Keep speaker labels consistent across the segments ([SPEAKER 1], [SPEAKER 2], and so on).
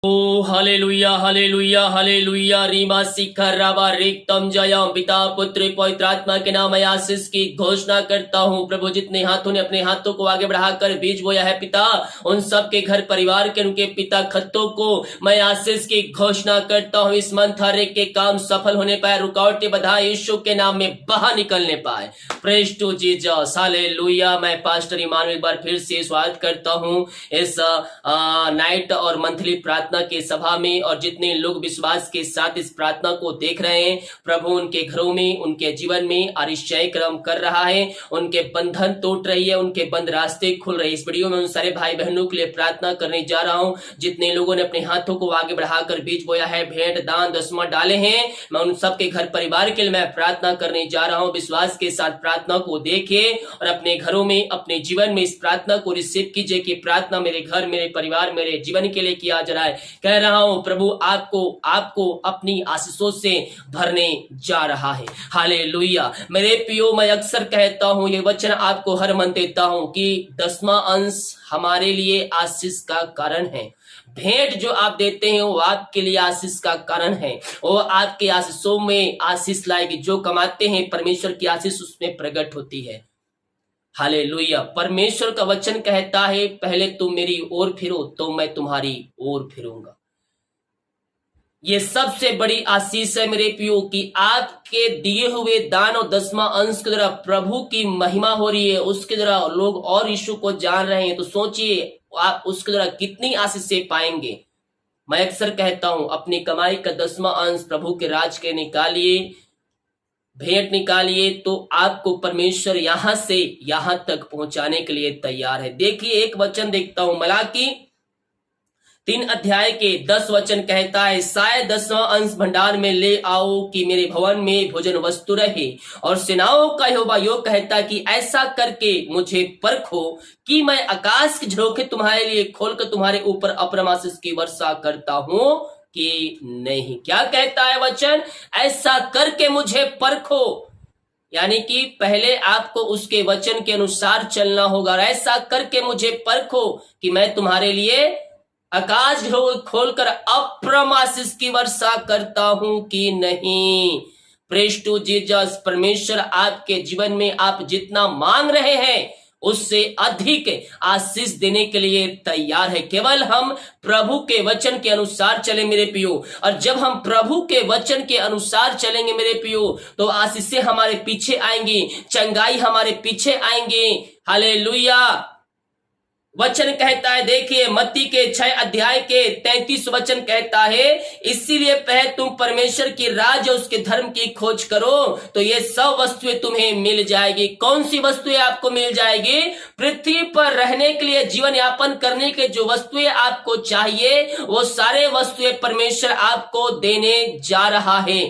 [SPEAKER 1] ओ hallelujah hallelujah hallelujah Reema शिखर राबा रिक्तम जयम पिता पुत्र पवित्र आत्मा के नाम मैं आशीष की घोषणा करता हूँ। प्रभु जितने हाथों ने अपने हाथों को आगे बढ़ाकर बीज बोया है पिता, उन सब के घर परिवार के उनके पिता खत्तों को मैं आशीष की घोषणा करता हूँ। इस मंथ हर एक के काम सफल होने पाए, रुकावटें बाधा यीशु के नाम में बाहर निकलने पाए। Praise to Jesus hallelujah. मैं पास्टर ईमान एक बार फिर से स्वागत करता हूँ इस नाइट और मंथली प्रार्थना के सभा में, और जितने लोग विश्वास के साथ इस प्रार्थना को देख रहे हैं, प्रभु उनके घरों में, उनके जीवन में आश्चर्य क्रम कर रहा है, उनके बंधन टूट रही है, उनके बंद रास्ते खुल रहे हैं। इस वीडियो में उन सारे भाई बहनों के लिए प्रार्थना करने जा रहा हूं जितने लोगों ने अपने हाथों को आगे बढ़ाकर बीज बोया है, भेंट दान दसवां डाले हैं। मैं उन सबके घर परिवार के लिए मैं प्रार्थना करने जा रहा हूं। विश्वास के साथ प्रार्थना को देखिए और अपने घरों में, अपने जीवन में इस प्रार्थना को रिसीव कीजिए कि प्रार्थना मेरे घर, मेरे परिवार, मेरे जीवन के लिए किया जा रहा है। कह रहा हूं प्रभु आपको अपनी आशीषों से भरने जा रहा है। हालेलुया। मेरे प्रियो, मैं अक्सर कहता हूं, ये वचन आपको हर मन देता हूं कि 10वां अंश हमारे लिए आशीष का कारण है। भेंट जो आप देते हैं वो आपके लिए आशीष का कारण है, वो आपके आशीषों में आशीष लाएगी। जो कमाते हैं परमेश्वर की आशीष उसमें प्रकट होती है। हालेलुया। परमेश्वर का वचन कहता है, पहले तुम मेरी ओर फिरो तो मैं तुम्हारी ओर फिरूंगा। ये सबसे बड़ी आशीष है मेरे प्रियो कि आपके दिए हुए दान और 10वां अंश के द्वारा प्रभु की महिमा हो रही है, उसके द्वारा लोग और यीशु को जान रहे हैं। तो सोचिए आप उसके द्वारा कितनी आशीषें पाएंगे। मैं अक्सर कहता हूं, अपनी कमाई का 10वां अंश प्रभु के राज के निकालिए, भेंट निकालिए, तो आपको परमेश्वर यहां से यहां तक पहुंचाने के लिए तैयार है। देखिए एक वचन देखता हूं, मलाकी 3 अध्याय के 10 वचन कहता है, शायद 10वां अंश भंडार में ले आओ कि मेरे भवन में भोजन वस्तु रहे। और सेनाओं का यहोवा यो कहता कि ऐसा करके मुझे परखो कि मैं आकाश के झरोखे तुम्हारे लिए खोलकर तुम्हारे ऊपर अपरम आशीष की वर्षा करता हूं कि नहीं। क्या कहता है वचन? ऐसा करके मुझे परखो, यानी कि पहले आपको उसके वचन के अनुसार चलना होगा। ऐसा करके मुझे परखो कि मैं तुम्हारे लिए आकाश खोलकर अपरम आशीष की वर्षा करता हूं कि नहीं। Praise to Jesus. परमेश्वर आपके जीवन में आप जितना मांग रहे हैं उससे अधिक आशीष देने के लिए तैयार है। केवल हम प्रभु के वचन के अनुसार चले मेरे प्रियो, और जब हम प्रभु के वचन के अनुसार चलेंगे मेरे प्रियो, तो आशीषें हमारे पीछे आएंगी, चंगाई हमारे पीछे आएंगे। हालेलुया। वचन कहता है, देखिए मत्ती के 6 अध्याय के 33 वचन कहता है, इसीलिए पहले तुम परमेश्वर की राज और उसके धर्म की खोज करो तो ये सब वस्तुएं तुम्हें मिल जाएगी। कौन सी वस्तुएं आपको मिल जाएगी? पृथ्वी पर रहने के लिए, जीवन यापन करने के जो वस्तुएं आपको चाहिए, वो सारे वस्तुएं परमेश्वर आपको देने जा रहा है।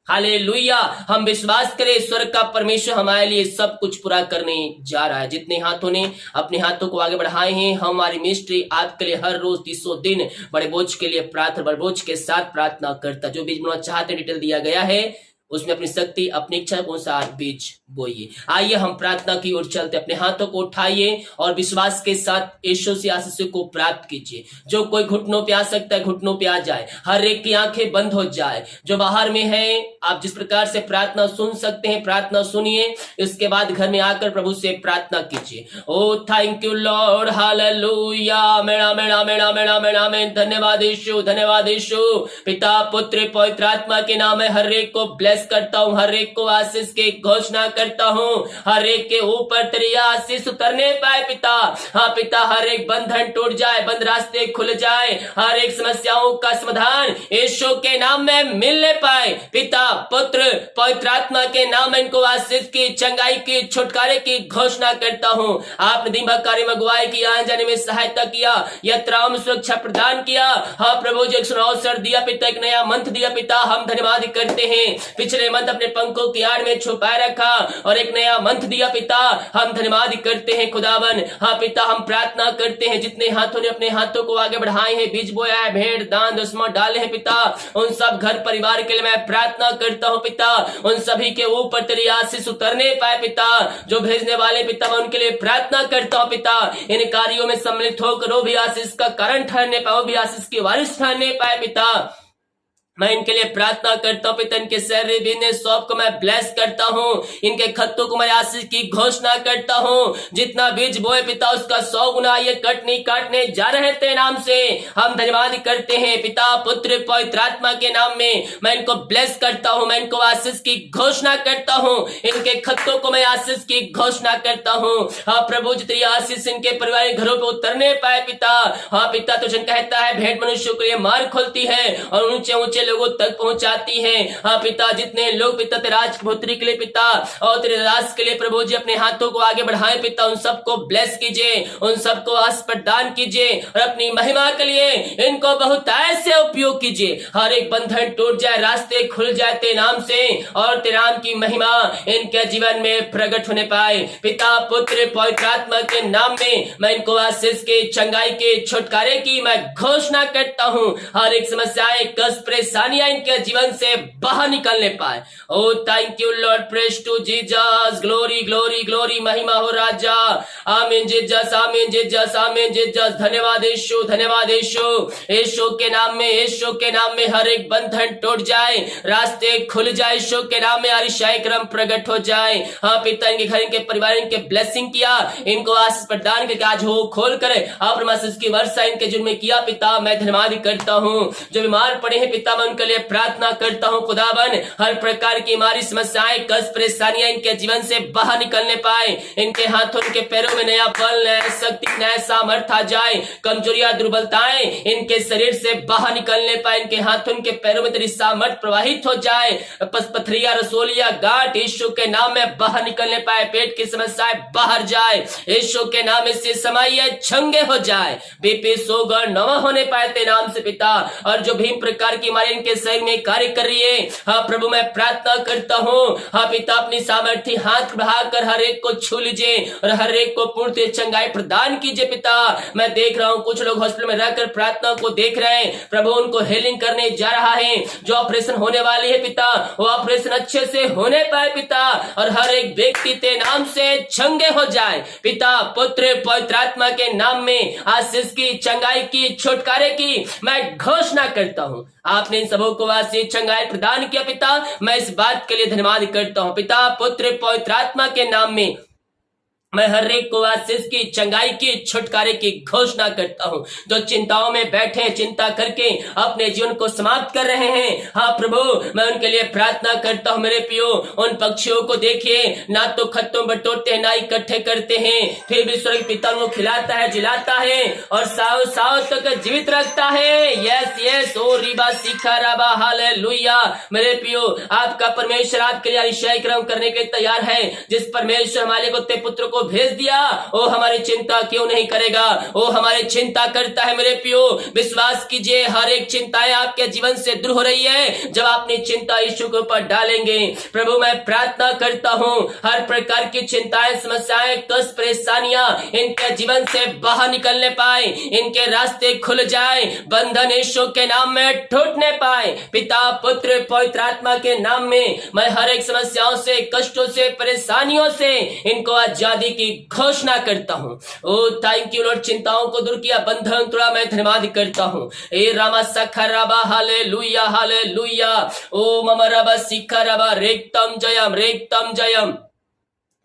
[SPEAKER 1] हालेलुया। हम विश्वास करें स्वर्ग का परमेश्वर हमारे लिए सब कुछ पूरा करने जा रहा है। जितने हाथों ने अपने हाथों को आगे बढ़ाए हैं, हमारी मिनिस्ट्री आपके लिए हर रोज 300 दिन बड़े बोझ के लिए प्रार्थना, बड़े बोझ के साथ प्रार्थना करता। जो बीज बोना चाहते हैं डिटेल दिया गया है, उसमें अपनी शक्ति, अपनी इच्छा के अनुसार बीज बोइए। आइए हम प्रार्थना की ओर चलते। अपने हाथों को उठाइए और विश्वास के साथ यीशु से आशीष को प्राप्त कीजिए। जो कोई घुटनों पे आ सकता है घुटनों पे आ जाए, हर एक की आंखें बंद हो जाए। जो बाहर में है, आप जिस प्रकार से प्रार्थना सुन सकते हैं प्रार्थना सुनिए, इसके बाद घर में आकर प्रभु से प्रार्थना कीजिए। ओ थैंक यू लॉर्ड, हालेलुया। मेरा मेरा मेरा मेरा मेरा में धन्यवाद यीशु, धन्यवाद यीशु। पिता पुत्र पवित्र आत्मा के नाम में हर एक को ब्लेस करता हूँ, हर एक को आशीष की घोषणा करता हूँ, हर एक के ऊपर तेरी आशीष उतरने पाए पिता। हाँ पिता, हर एक बंधन टूट जाए, बंद रास्ते खुल जाए, हर एक समस्याओं का समाधान यीशु के नाम में मिलने पाए। पिता पुत्र पवित्र आत्मा के नाम में इनको आशीष की, चंगाई की, छुटकारे की घोषणा करता हूँ। आपने दिन भर कार्य में अगुवाई की, आने जाने में सहायता किया, यात्राओं में सुरक्षा प्रदान किया। हाँ प्रभु जी, एक अवसर दिया पिता, एक नया मंथ दिया पिता, हम धन्यवाद करते हैं। पिछले मंथ अपने पंखों की आड़ में छुपाए रखा और एक नया मंथ दिया पिता। हम धन्यवाद करते हैं खुदावन। हाँ पिता, हम प्रार्थना करते हैं जितने हाथों ने अपने हाथों को आगे बढ़ाए हैं, बीज बोया है, भेड़ दान दसवां डाले हैं पिता, उन सब घर परिवार के लिए मैं प्रार्थना करता हूँ पिता। उन सभी के ऊपर तेरी आशीष उतरने पाए पिता। जो भेजने वाले पिता, मैं उनके लिए प्रार्थना करता हूँ पिता। इन कार्यों में सम्मिलित होकर वो भी आशीष का कारण ठहरने पाए, वो भी आशीष के वारिस ठहरने पाए पिता। मैं इनके लिए प्रार्थना करता हूँ पिता। इनके सैलरी बिजनेस शॉप को मैं ब्लेस करता हूँ, इनके खत्तों को मैं आशीष की घोषणा करता हूँ। जितना बीज बोए पिता, उसका 100 गुना ये काटने जा रहे थे नाम से। हम धन्यवाद करते हैं पिता, पुत्र पवित्र आत्मा के नाम में। मैं इनको ब्लेस करता हूँ, मैं इनको आशीष की घोषणा करता हूँ, इनके खत्तों को मैं आशीष की घोषणा करता हूँ। हाँ प्रभु, जितनी आशीष इनके पारिवारिक घरों पे उतरने पाए पिता। हाँ पिता, तुझे कहता है भेंट मनुष्य के लिए मार्ग खोलती है और ऊंचे ऊंचे लोगों तक पहुंचाती है। हाँ पिता, जितने लोग पिता तेरे राजपुत्री के लिए पिता और तेरे दास के लिए प्रभु जी अपने हाथों को आगे बढ़ाए पिता, उन सबको ब्लेस कीजिए, उन सबको आशीष प्रदान कीजिए और अपनी महिमा के लिए इनको बहुत ऐसे उपयोग कीजिए। हर एक बंधन टूट जाए, रास्ते खुल जाए तेरे नाम से और तेरे नाम की महिमा इनके जीवन में प्रकट होने पाए। पिता पुत्र पवित्र आत्मा के नाम में मैं इनको आशीष के, चंगाई के, छुटकारे की मैं घोषणा करता हूँ। हर एक समस्याएं, कष्ट, परेशानियां इनके जीवन से बाहर निकलने पाए। Oh thank you Lord, praise to Jesus, glory glory glory, महिमा हो राजा। आमीन जीसस, आमीन जीसस, आमीन जीसस। धन्यवाद यीशु, धन्यवाद यीशु। यीशु के नाम में, यीशु के नाम में हर एक बंधन टूट जाए, रास्ते खुल जाए। यीशु के नाम में आशीष क्रम प्रकट हो जाए। हाँ पिता, इनके घर, इनके परिवार, इनके ब्लेसिंग किया, इनको आशीष प्रदान करके आज हो खोल करे आप की वर्षा इनके जुर्म में किया पिता। मैं धन्यवाद करता हूँ। जो बीमार पड़े हैं पिता, मैं उनके लिए प्रार्थना करता हूँ खुदावन। हर प्रकार की हमारी समस्याएं, कष्ट, परेशानियां इनके जीवन से बाहर निकलने पाए। इनके हाथों, इनके पैरों में नया बल, नया शक्ति, नया सामर्थ आ जाए। कमजोरियां, दुर्बलताएं इनके शरीर से बाहर निकलने पाए। इनके हाथों, इनके पैरों में तेरी सामर्थ प्रवाहित हो जाए। पथरिया, रसोलिया, गांठ यीशु के नाम में बाहर निकलने पाए। पेट की समस्याएं बाहर जाए यीशु के नाम से। समाइए छंगे हो जाए, बीपी, शुगर नवा होने पाए तेरे नाम से पिता। और जो भी प्रकार की हमारे इनके शरीर में कार्य कर रही है, हाँ प्रभु मैं प्रार्थना करता हूँ। हाँ पिता, अपनी सामर्थ्य हाथ बढ़ाकर हर एक को छू लीजिए और हर एक को पूर्ण चंगाई प्रदान कीजिए पिता। मैं देख रहा हूँ कुछ लोग हॉस्पिटल में रहकर प्रार्थना को देख रहे हैं प्रभु, उनको हीलिंग करने जा रहा है। जो ऑपरेशन होने वाली है पिता, वो ऑपरेशन अच्छे से होने पाए पिता और हर एक व्यक्ति तेरे नाम से चंगे हो जाए पिता। पुत्र पवित्र आत्मा के नाम में आशीष की, चंगाई की, छुटकारे की मैं घोषणा करता हूँ। आपने इन सबों को आशीष, चंगाई प्रदान किया पिता। मैं इस बात के लिए धन्यवाद करता हूँ पिता, पुत्र पवित्र आत्मा के नाम में। मैं हर एक को आशीष की, चंगाई की, छुटकारे की घोषणा करता हूँ। जो चिंताओं में बैठे, चिंता करके अपने जीवन को समाप्त कर रहे हैं, हाँ प्रभु मैं उनके लिए प्रार्थना करता हूँ। मेरे पियो, उन पक्षियों को देखिए, ना तो खत्तों बटोरते हैं, ना इकट्ठे करते हैं, फिर भी स्वर्ग पिता उनको खिलाता है, जिलाता है और साव साव तक जीवित रखता है। यस यस, ओ रिबा सीखा राबा, हालेलुया। मेरे पियो, आपका परमेश्वर आपके लिए अभिषेक क्रम करने के लिए तैयार है। जिस परमेश्वर हमारे को ते पुत्र को भेज दिया, वो हमारी चिंता क्यों नहीं करेगा? वो हमारी चिंता करता है। मेरे पियो, विश्वास कीजिए, हर एक चिंताएं आपके जीवन से दूर हो रही है जब अपनी चिंता यीशु के ऊपर डालेंगे। प्रभु मैं प्रार्थना करता हूँ, हर प्रकार की चिंताएं, समस्याएं, कष्ट, परेशानियां इनके जीवन से बाहर निकलने पाए, इनके रास्ते खुल जाए, बंधन यीशु के नाम में टूटने पाए। पिता पुत्र पवित्र आत्मा के नाम में मैं हर एक समस्याओं से, कष्टों से, परेशानियों से इनको आजादी की घोषणा करता हूँ। ओ थैंक यू लॉर्ड, चिंताओं को दूर किया, बंधन तोड़ा, मैं धन्यवाद करता हूँ। ए रामा सखराबा, हालेलुया हालेलुया। ओ मम रबा सिखराबा, रेक्तम जयम, रेक्तम जयम।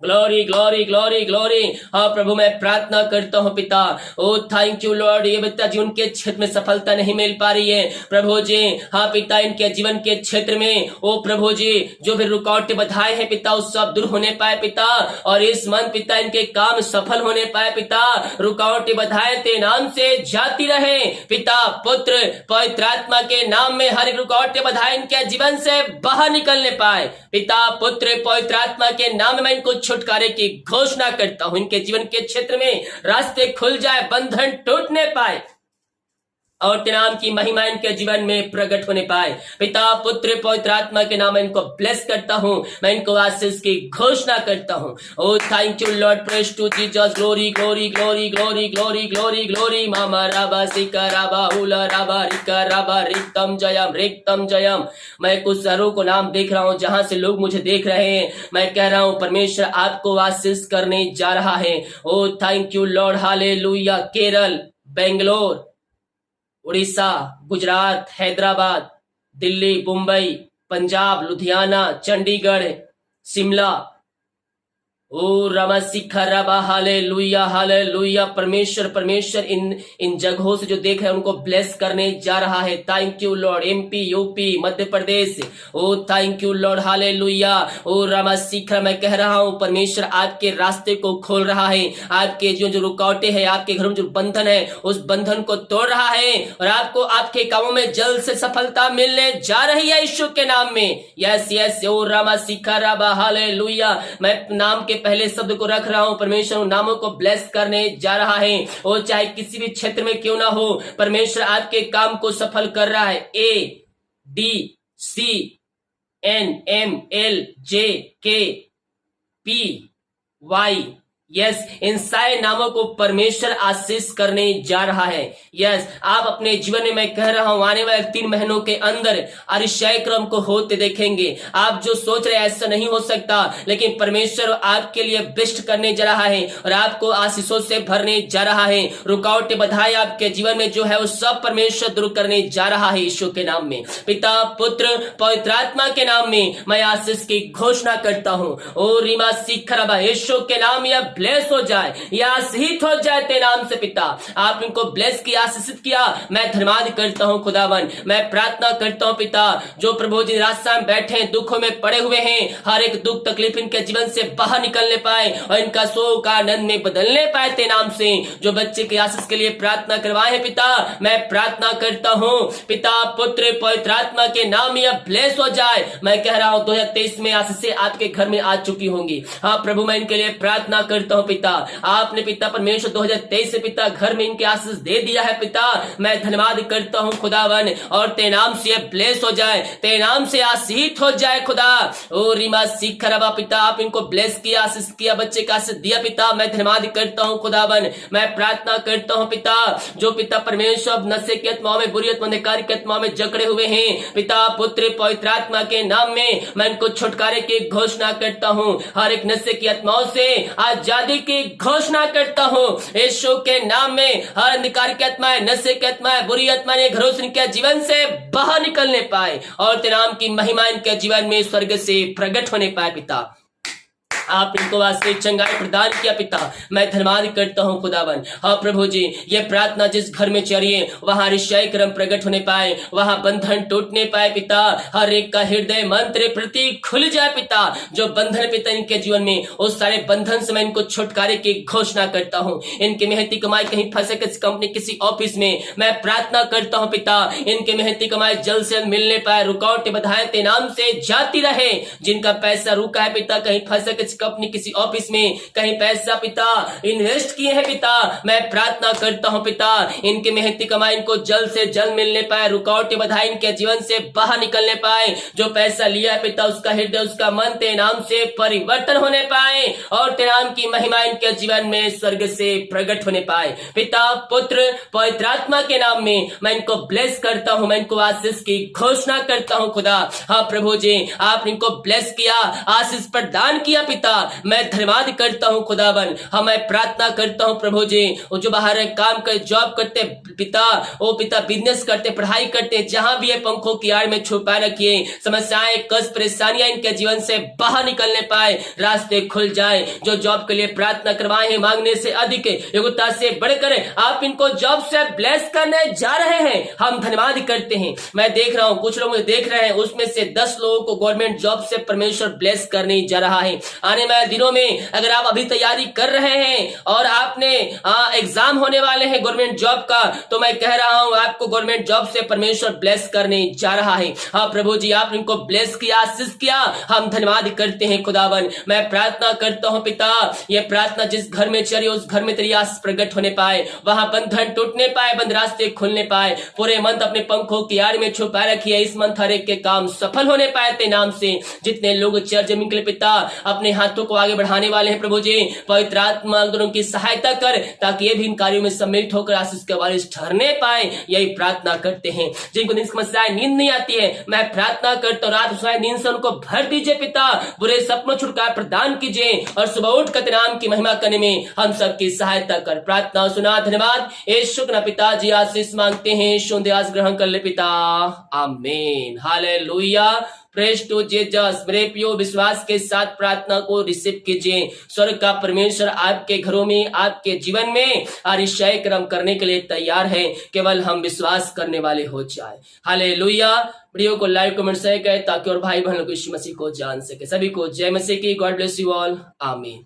[SPEAKER 1] Glory glory glory glory. हाँ प्रभु मैं प्रार्थना करता हूँ पिता, ओ थैंक यू लॉर्ड। ये बच्चा जी उनके क्षेत्र में सफलता नहीं मिल पा रही है प्रभु जी, हाँ पिता इनके जीवन के क्षेत्र में ओ प्रभु जी जो भी रुकावटें बधाए हैं पिता, उस सब दूर होने पाए पिता। और इस मन पिता इनके काम सफल होने पाए पिता। रुकावटें बधाए ते नाम से जाती रहे पिता, पुत्र पवित्र आत्मा के नाम में हर एक रुकावटें बधाए इनके जीवन से बाहर निकलने पाए पिता, पुत्र पवित्र आत्मा के नाम में इनको छुटकारे की घोषणा करता हूं। इनके जीवन के क्षेत्र में रास्ते खुल जाए, बंधन टूटने पाए और तेरे नाम की महिमा इनके जीवन में प्रकट होने पाए। पिता पुत्र पवित्र आत्मा के नाम इनको ब्लेस करता हूँ, मैं इनको आशीष की घोषणा करता हूँ। Oh thank you Lord, praise to Jesus, glory glory glory glory glory glory glory. मामा राबा सिका राबा उला राबा रिका राबा रिक्तम जयम। मैं कुछ शहरों को नाम देख रहा हूँ जहां से लोग मुझे देख रहे हैं। मैं कह रहा हूँ परमेश्वर आपको आशीष करने जा रहा है। Oh thank you Lord, hallelujah. Kerala, Bangalore, Orissa, Gujarat, Hyderabad, Delhi, Mumbai, Punjab, Ludhiana, Chandigarh, Shimla, oh रमासिखा रबा, हालेलुया हालेलुया। परमेश्वर इन जगहों से जो देख रहे हैं उनको ब्लेस करने जा रहा है। Thank you Lord. MP, UP, Madhya Pradesh, oh thank you Lord, hallelujah. Oh रमासिखा, मैं कह रहा हूँ परमेश्वर आपके रास्ते को खोल रहा है। आपके जो रुकावटें हैं, आपके घरों में जो बंधन है, उस बंधन को तोड़ रहा है और आपको आपके कामों में जल्द से सफलता मिलने जा रही है यीशु के नाम में। यस यस, ओ रमासिखा रबा, हालेलुया। मैं नाम के पहले शब्द को रख रहा हूं, परमेश्वर उन नामों को ब्लेस करने जा रहा है। और चाहे किसी भी क्षेत्र में क्यों ना हो, परमेश्वर आपके काम को सफल कर रहा है। ADCNMLJKPY, यस, इन सारे नामों को परमेश्वर आशीष करने जा रहा है। यस, आप अपने जीवन में, मैं कह रहा हूं, आने वाले 3 महीनों के अंदर अतिशय क्रम को होते देखेंगे। आप जो सोच रहे ऐसा नहीं हो सकता, लेकिन परमेश्वर आपके लिए बेस्ट करने जा रहा है और आपको आशीषों से भरने जा रहा है। रुकावटें बाधाएं आपके जीवन में जो है वो सब परमेश्वर दूर करने जा रहा है यीशु के नाम में। पिता पुत्र पवित्र आत्मा के नाम में मैं आशीष की घोषणा करता हूं। ओ रीमा सीखरबा, यीशु के नाम या ब्लेस हो जाए या आशीषित हो जाए तेरे नाम से। पिता, आप इनको ब्लेस किया, आशीषित किया, मैं धन्यवाद करता हूं खुदावन। मैं प्रार्थना करता हूं पिता, जो प्रभु जी रास्ता में बैठे हैं, दुखों में पड़े हुए हैं, हर एक दुख तकलीफ इनके जीवन से बाहर निकलने पाए और इनका शोक आनंद में बदलने पाए तेरे नाम से। जो बच्चे की आशीष के लिए प्रार्थना करवाए हैं पिता, मैं प्रार्थना करता हूं पिता पुत्र पवित्र आत्मा के नाम में ब्लेस हो जाए। मैं कह रहा हूं 2023 में आशीषें आपके घर में आ चुकी होंगी। हाँ प्रभु, मैं इनके लिए प्रार्थना करता हूं पिता। आपने पिता परमेश्वर 2023 से पिता घर में इनके आशीष दे दिया है पिता, मैं धन्यवाद करता हूं खुदावन। और तेरे नाम से ब्लेस हो जाए, तेरे नाम से आशीषित हो जाए खुदा। ओ रीमा सीखरबा, पिता आप इनको ब्लेस किया, आशीष किया, बच्चे का आशीष दिया पिता, मैं धन्यवाद करता हूं खुदावन। मैं प्रार्थना करता हूं पिता, जो पिता परमेश्वर नशे की आत्माओं में, बुरी आत्मा, अंधकार की आत्माओं में जकड़े हुए हैं, पिता पुत्र पवित्र आत्मा के नाम में मैं इनको छुटकारे की घोषणा करता हूं। हर एक नशे की आत्माओं से आजादी की घोषणा करता हूं यीशु के नाम में। हर अंधकार की आत्माएं, नशे की आत्माएं, बुरी आत्माएं घरों से, इनके जीवन से बाहर निकलने पाए और तेरे नाम की महिमा इनके जीवन में स्वर्ग से प्रकट होने पाए पिता। आप इनको वास्तविक चंगाई प्रदान किया पिता, मैं धन्यवाद करता हूं खुदावन। हाँ प्रभु जी, ये प्रार्थना जिस घर में चलिए वहां ऋषय क्रम प्रकट होने पाए, वहां बंधन टूटने पाए पिता, हर एक का हृदय मंत्र प्रति खुल जाए पिता। जो बंधन पिता इनके जीवन में, उस सारे बंधन से मैं इनको छुटकारे की घोषणा करता हूं। इनके मेहनती कमाई कहीं फंसे किसी कंपनी, किसी ऑफिस में, मैं प्रार्थना करता हूं पिता, इनके मेहनती कमाई जल्द से मिलने पाए, रुकावटें बाधाएं तेरे नाम से जाती रहे। जिनका पैसा रुका है पिता, कहीं फंसे किसी कंपनी, किसी ऑफिस में, कहीं पैसा पिता इन्वेस्ट किए हैं पिता, मैं प्रार्थना करता हूं पिता, इनके मेहनती कमाई इनको जल्द से जल्द मिलने पाए, रुकावटें बाधाएं इनके जीवन से बाहर निकलने पाए। जो पैसा लिया है पिता, उसका हृदय, उसका मन तेरे नाम से परिवर्तन होने पाए और तेरे नाम की महिमा इनके जीवन में स्वर्ग से प्रकट होने पाए। पिता पुत्र पवित्र आत्मा के नाम में मैं इनको ब्लेस करता हूं, मैं इनको आशीष की घोषणा करता हूं खुदा। हाँ प्रभु जी, आप इनको ब्लेस किया, आशीष प्रदान किया पिता, मैं धन्यवाद करता हूं खुदावन। हाँ मैं प्रार्थना करता हूं प्रभु जी, वो जो बाहर काम कर, जॉब करते पिता, वो पिता बिजनेस करते, पढ़ाई करते, जहां भी ये पंखों की आड़ में छुपाए रखिए, समस्याएं, कष्ट, परेशानियां इनके जीवन से बाहर निकलने पाए, रास्ते खुल जाए। जो जॉब के लिए प्रार्थना करवाए हैं, मांगने से अधिक, योग्यता से बढ़कर आप इनको जॉब से ब्लेस करने जा रहे हैं, हम धन्यवाद करते हैं। मैं देख रहा हूं कुछ लोग मुझे देख रहे हैं, उसमें से 10 लोगों को गवर्नमेंट जॉब से परमेश्वर ब्लेस करने जा रहा है। आने वाले दिनों में अगर आप अभी तैयारी कर रहे हैं और आपने एग्जाम होने वाले हैं गवर्नमेंट जॉब का, तो मैं कह रहा हूं आपको गवर्नमेंट जॉब से परमेश्वर ब्लेस करने जा रहा है। हाँ प्रभु जी, आप इनको ब्लेस किया, आशीष किया, हम धन्यवाद करते हैं खुदावन। मैं प्रार्थना करता हूं पिता, ये प्रार्थना जिस घर में चली उस घर में तेरी आशीष प्रकट होने पाए, वहां बंधन टूटने पाए, बंद रास्ते खुलने पाए। पूरे मंथ अपने पंखों की आड़ में छुपा रखिए, इस मंथ हर एक के काम सफल होने पाए तेरे नाम से। जितने लोग चर्च जमीन के लिए पिता अपने हाथों को आगे बढ़ाने वाले हैं प्रभु जी, पवित्र आत्मा उनकी सहायता कर, ताकि ये भी इन कार्यों में सम्मिलित होकर आशीष के वारिस ठहरने पाए। यही प्रार्थना करते हैं। जिनको नींद समस्याएं, नींद नहीं आती है, मैं प्रार्थना करता हूं रात सुबह नींद से उनको भर दीजिए पिता, बुरे सपनों छुटकारा प्रदान कीजिए और सुबह उठ कर नाम की महिमा करने में हम सबकी सहायता कर। प्रार्थना सुना, धन्यवाद यीशु के नाम पिताजी आशीष मांगते हैं, शुद्ध ग्रहण कर ले पिता, आमीन, हालेलुया। Praise to Jesus. मेरे प्रियो, विश्वास के साथ प्रार्थना को रिसीव कीजिए। स्वर्ग का परमेश्वर आपके घरों में, आपके जीवन में अतिशय कर्म करने के लिए तैयार है, केवल हम विश्वास करने वाले हो जाए। हालेलुया। वीडियो को लाइक कमेंट शेयर करें ताकि और भाई बहनों को यीशु मसीह को जान सके। सभी को जय मसीह की। गॉड ब्लेस यू ऑल, आमीन।